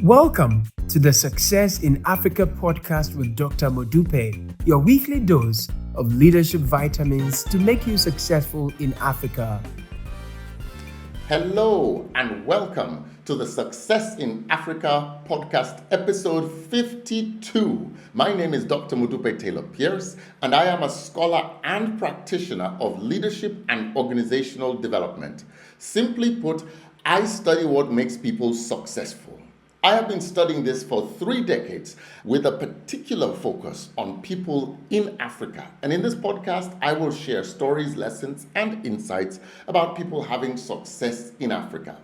Welcome to the Success in Africa podcast with Dr. Modupe, your weekly dose of leadership vitamins to make you successful in Africa. Hello and welcome to the Success in Africa podcast, episode 52. My name is Dr. Modupe Taylor Pierce, and I am a scholar and practitioner of leadership and organizational development. Simply put, I study what makes people successful. I have been studying this for 3 decades with a particular focus on people in Africa. And in this podcast, I will share stories, lessons, and insights about people having success in Africa.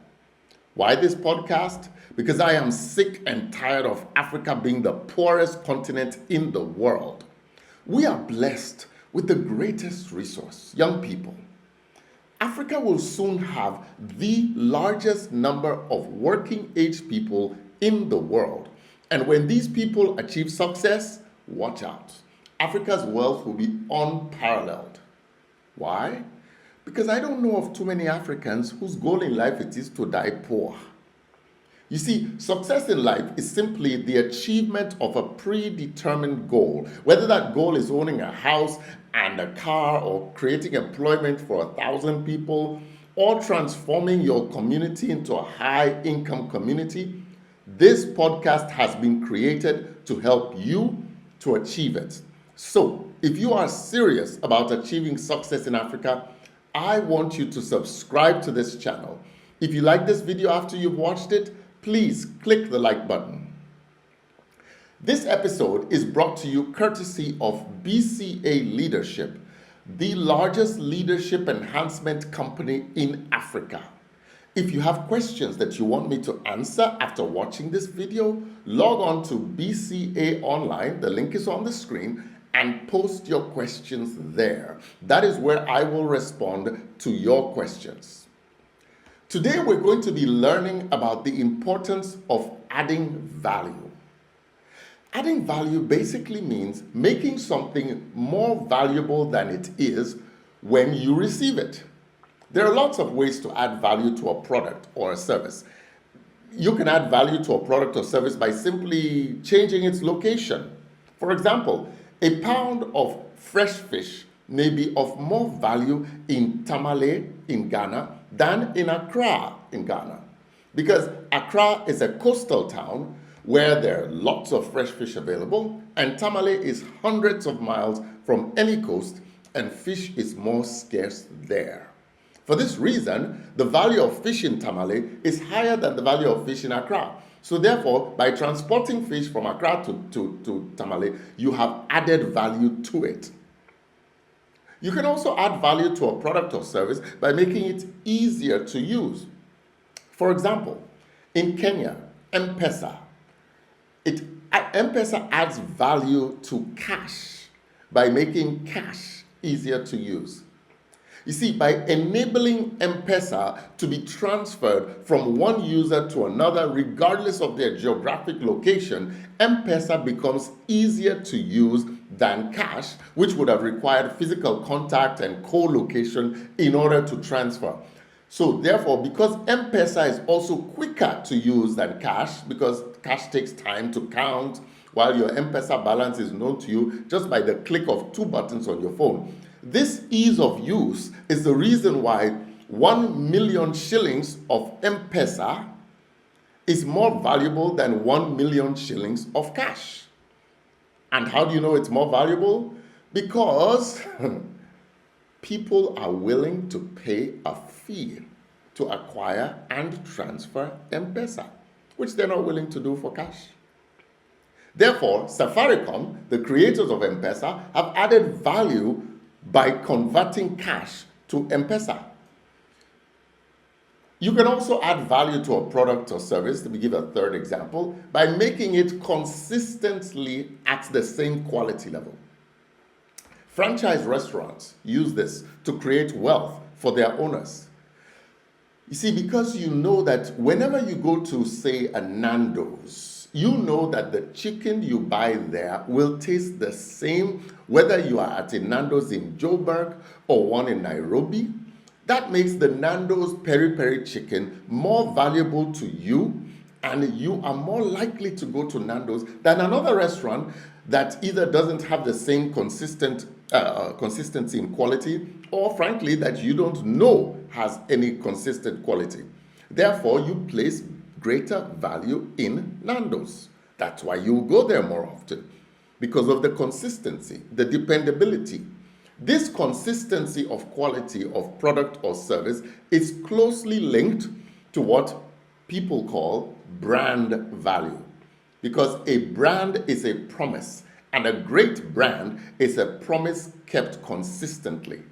Why this podcast? Because I am sick and tired of Africa being the poorest continent in the world. We are blessed with the greatest resource, young people. Africa will soon have the largest number of working age people in the world. And when these people achieve success, watch out. Africa's wealth will be unparalleled. Why? Because I don't know of too many Africans whose goal in life it is to die poor. You see, success in life is simply the achievement of a predetermined goal, whether that goal is owning a house and a car, or creating employment for 1,000 people, or transforming your community into a high-income community. This podcast has been created to help you to achieve it. So, if you are serious about achieving success in Africa, I want you to subscribe to this channel. If you like this video after you've watched it, please click the like button. This episode is brought to you courtesy of BCA Leadership, the largest leadership enhancement company in Africa. If you have questions that you want me to answer after watching this video, log on to BCA Online, the link is on the screen, and post your questions there. That is where I will respond to your questions. Today we're going to be learning about the importance of adding value. Adding value basically means making something more valuable than it is when you receive it. There are lots of ways to add value to a product or a service. You can add value to a product or service by simply changing its location. For example, a pound of fresh fish may be of more value in Tamale in Ghana than in Accra in Ghana, because Accra is a coastal town where there are lots of fresh fish available, and Tamale is hundreds of miles from any coast, and fish is more scarce there. For this reason, the value of fish in Tamale is higher than the value of fish in Accra. So therefore, by transporting fish from Accra to Tamale, you have added value to it. You can also add value to a product or service by making it easier to use. For example, in Kenya, M-Pesa adds value to cash by making cash easier to use. You see, by enabling M-Pesa to be transferred from one user to another, regardless of their geographic location, M-Pesa becomes easier to use than cash, which would have required physical contact and co-location in order to transfer. So therefore, because M-Pesa is also quicker to use than cash, because cash takes time to count, while your M-Pesa balance is known to you just by the click of 2 buttons on your phone. This ease of use is the reason why 1 million shillings of M-Pesa is more valuable than 1 million shillings of cash. And how do you know it's more valuable? Because people are willing to pay a fee to acquire and transfer M-Pesa, which they're not willing to do for cash. Therefore, Safaricom, the creators of M-Pesa, have added value by converting cash to M-Pesa. You can also add value to a product or service, let me give a third example, by making it consistently at the same quality level. Franchise restaurants use this to create wealth for their owners. You see, because you know that whenever you go to, say, a Nando's, you know that the chicken you buy there will taste the same whether you are at a Nando's in Joburg or one in Nairobi. That makes the Nando's peri peri chicken more valuable to you and you are more likely to go to Nando's than another restaurant that either doesn't have the same consistency in quality, or frankly, that you don't know has any consistent quality. Therefore, you place greater value in Nando's. That's why you go there more often, because of the consistency, the dependability. This consistency of quality of product or service is closely linked to what people call brand value, because a brand is a promise, and a great brand is a promise kept consistently.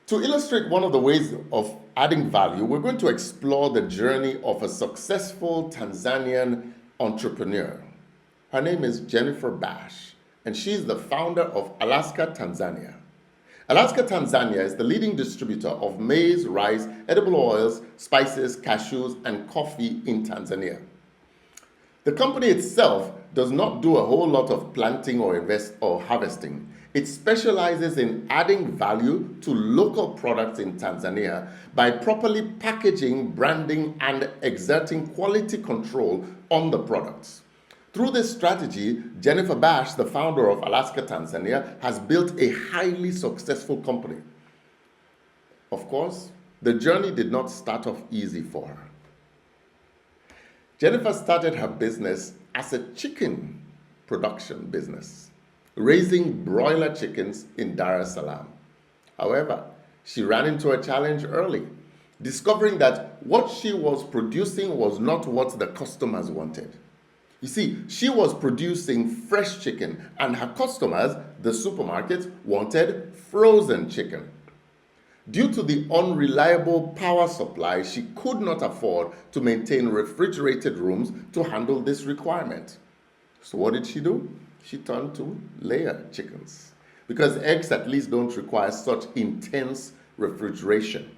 To illustrate one of the ways of adding value, we're going to explore the journey of a successful Tanzanian entrepreneur. Her name is Jennifer Bash, and she's the founder of Alaska Tanzania. Alaska Tanzania is the leading distributor of maize, rice, edible oils, spices, cashews, and coffee in Tanzania. The company itself does not do a whole lot of planting or harvesting. It specializes in adding value to local products in Tanzania by properly packaging, branding, and exerting quality control on the products. Through this strategy, Jennifer Bash, the founder of Alaska Tanzania, has built a highly successful company. Of course, the journey did not start off easy for her. Jennifer started her business as a chicken production business, raising broiler chickens in Dar es Salaam. However, she ran into a challenge early, discovering that what she was producing was not what the customers wanted. You see, she was producing fresh chicken, and her customers, the supermarkets, wanted frozen chicken. Due to the unreliable power supply, she could not afford to maintain refrigerated rooms to handle this requirement. So what did she do? She turned to layer chickens, because eggs at least don't require such intense refrigeration.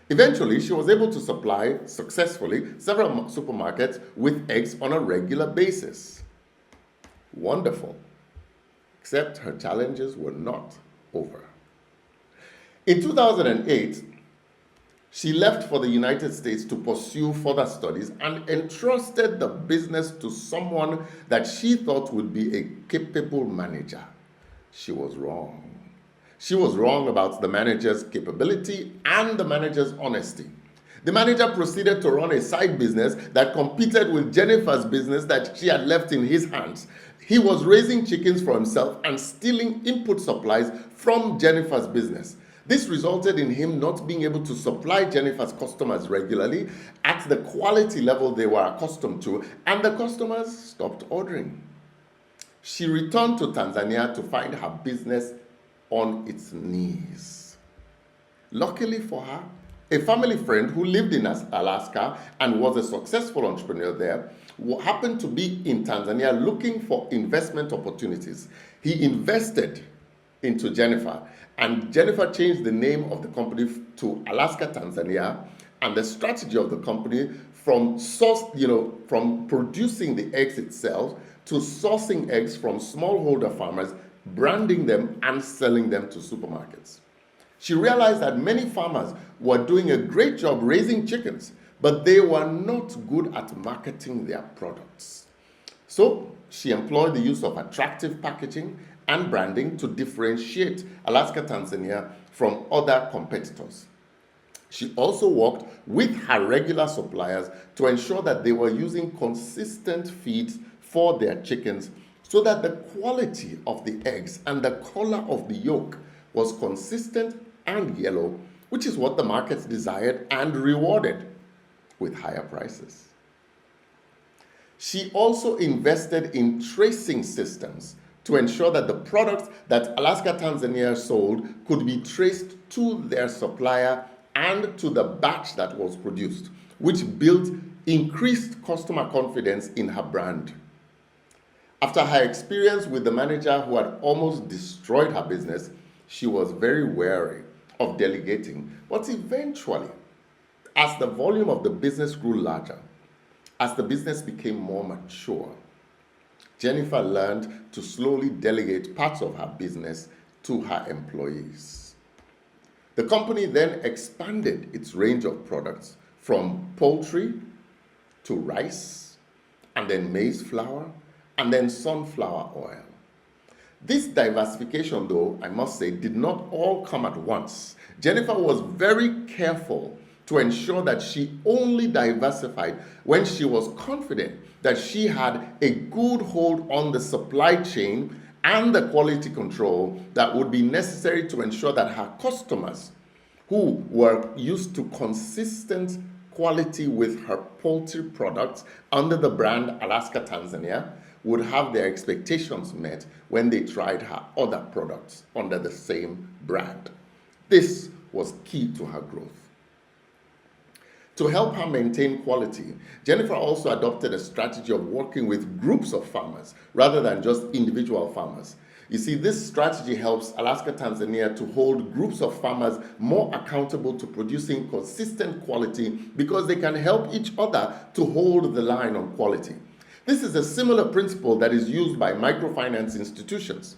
Eventually, she was able to supply successfully several supermarkets with eggs on a regular basis. Wonderful. Except her challenges were not over. In 2008, she left for the United States to pursue further studies and entrusted the business to someone that she thought would be a capable manager. She was wrong. She was wrong about the manager's capability and the manager's honesty. The manager proceeded to run a side business that competed with Jennifer's business that she had left in his hands. He was raising chickens for himself and stealing input supplies from Jennifer's business. This resulted in him not being able to supply Jennifer's customers regularly at the quality level they were accustomed to, and the customers stopped ordering. She returned to Tanzania to find her business on its knees. Luckily for her, a family friend who lived in Alaska and was a successful entrepreneur there happened to be in Tanzania looking for investment opportunities. He invested into Jennifer, and Jennifer changed the name of the company to Alaska Tanzania, and the strategy of the company from producing the eggs itself to sourcing eggs from smallholder farmers, branding them, and selling them to supermarkets. She realized that many farmers were doing a great job raising chickens, but they were not good at marketing their products. So she employed the use of attractive packaging and branding to differentiate Alaska Tanzania from other competitors. She also worked with her regular suppliers to ensure that they were using consistent feeds for their chickens so that the quality of the eggs and the color of the yolk was consistent and yellow, which is what the markets desired and rewarded with higher prices. She also invested in tracing systems to ensure that the products that Alaska Tanzania sold could be traced to their supplier and to the batch that was produced, which built increased customer confidence in her brand. After her experience with the manager who had almost destroyed her business, she was very wary of delegating. But eventually, as the volume of the business grew larger, as the business became more mature, Jennifer learned to slowly delegate parts of her business to her employees. The company then expanded its range of products, from poultry to rice, and then maize flour, and then sunflower oil. This diversification, though, I must say, did not all come at once. Jennifer was very careful to ensure that she only diversified when she was confident that she had a good hold on the supply chain and the quality control that would be necessary to ensure that her customers, who were used to consistent quality with her poultry products under the brand Alaska Tanzania, would have their expectations met when they tried her other products under the same brand. This was key to her growth. To help her maintain quality, Jennifer also adopted a strategy of working with groups of farmers rather than just individual farmers. You see, this strategy helps Alaska Tanzania to hold groups of farmers more accountable to producing consistent quality because they can help each other to hold the line on quality. This is a similar principle that is used by microfinance institutions.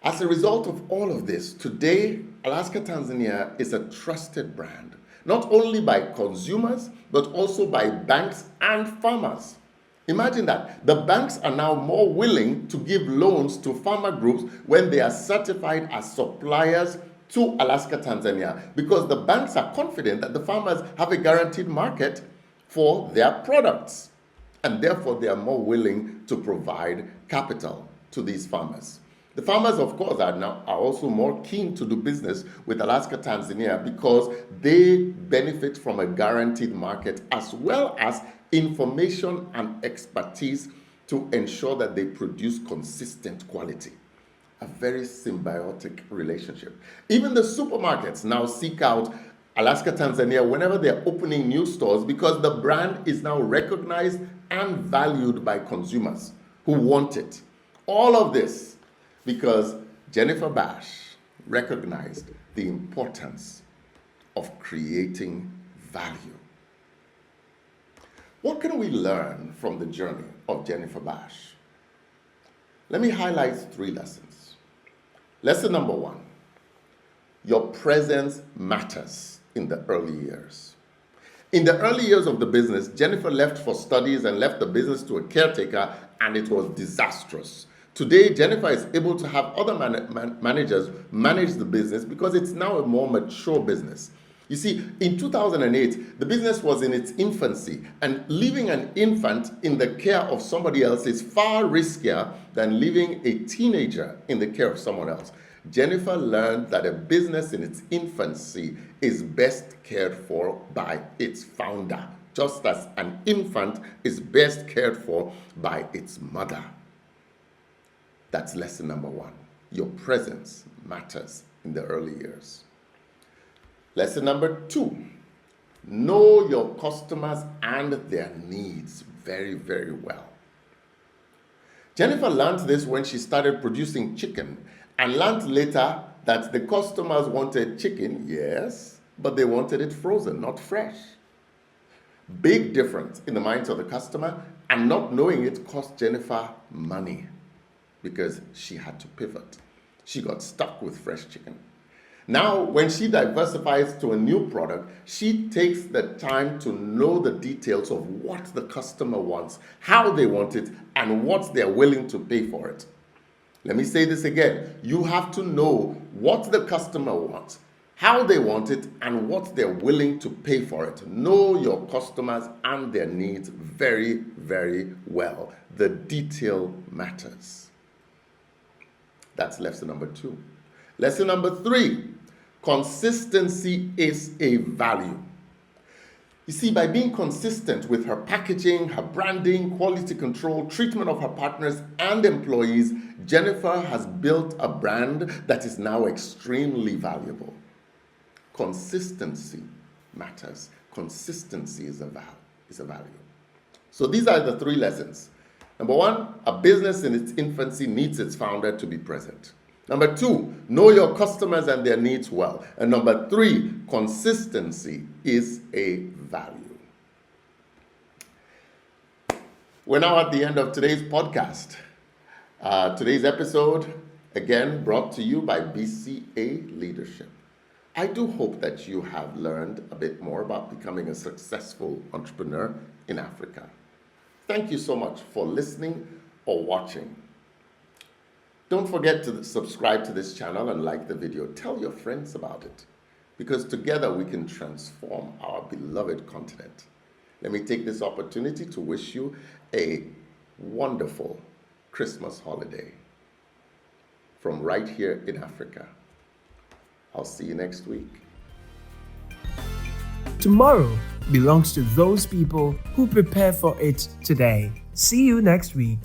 As a result of all of this, today, Alaska Tanzania is a trusted brand, not only by consumers, but also by banks and farmers. Imagine that. The banks are now more willing to give loans to farmer groups when they are certified as suppliers to Alaska Tanzania, because the banks are confident that the farmers have a guaranteed market for their products. And therefore, they are more willing to provide capital to these farmers. The farmers, of course, are also more keen to do business with Alaska Tanzania because they benefit from a guaranteed market as well as information and expertise to ensure that they produce consistent quality. A very symbiotic relationship. Even the supermarkets now seek out Alaska Tanzania whenever they're opening new stores because the brand is now recognized and valued by consumers who want it. All of this because Jennifer Bash recognized the importance of creating value. What can we learn from the journey of Jennifer Bash? Let me highlight 3 lessons. Lesson number 1, your presence matters in the early years. In the early years of the business, Jennifer left for studies and left the business to a caretaker, and it was disastrous. Today, Jennifer is able to have other managers manage the business because it's now a more mature business. You see, in 2008, the business was in its infancy, and leaving an infant in the care of somebody else is far riskier than leaving a teenager in the care of someone else. Jennifer learned that a business in its infancy is best cared for by its founder, just as an infant is best cared for by its mother. That's lesson number 1. Your presence matters in the early years. Lesson number 2, know your customers and their needs very, very well. Jennifer learned this when she started producing chicken and learned later that the customers wanted chicken, yes, but they wanted it frozen, not fresh. Big difference in the minds of the customer, and not knowing it cost Jennifer money because she had to pivot. She got stuck with fresh chicken. Now, when she diversifies to a new product, she takes the time to know the details of what the customer wants, how they want it, and what they're willing to pay for it. Let me say this again. You have to know what the customer wants, how they want it, and what they're willing to pay for it. Know your customers and their needs very, very well. The detail matters. That's lesson number 2. Lesson number 3, consistency is a value. You see, by being consistent with her packaging, her branding, quality control, treatment of her partners and employees, Jennifer has built a brand that is now extremely valuable. Consistency matters. Consistency is a value. So these are the 3 lessons. Number 1, a business in its infancy needs its founder to be present. Number 2, know your customers and their needs well. And number 3, consistency is a value. We're now at the end of today's podcast. Today's episode, again, brought to you by BCA Leadership. I do hope that you have learned a bit more about becoming a successful entrepreneur in Africa. Thank you so much for listening or watching. Don't forget to subscribe to this channel and like the video. Tell your friends about it, because together we can transform our beloved continent. Let me take this opportunity to wish you a wonderful Christmas holiday from right here in Africa. I'll see you next week. Tomorrow belongs to those people who prepare for it today. See you next week.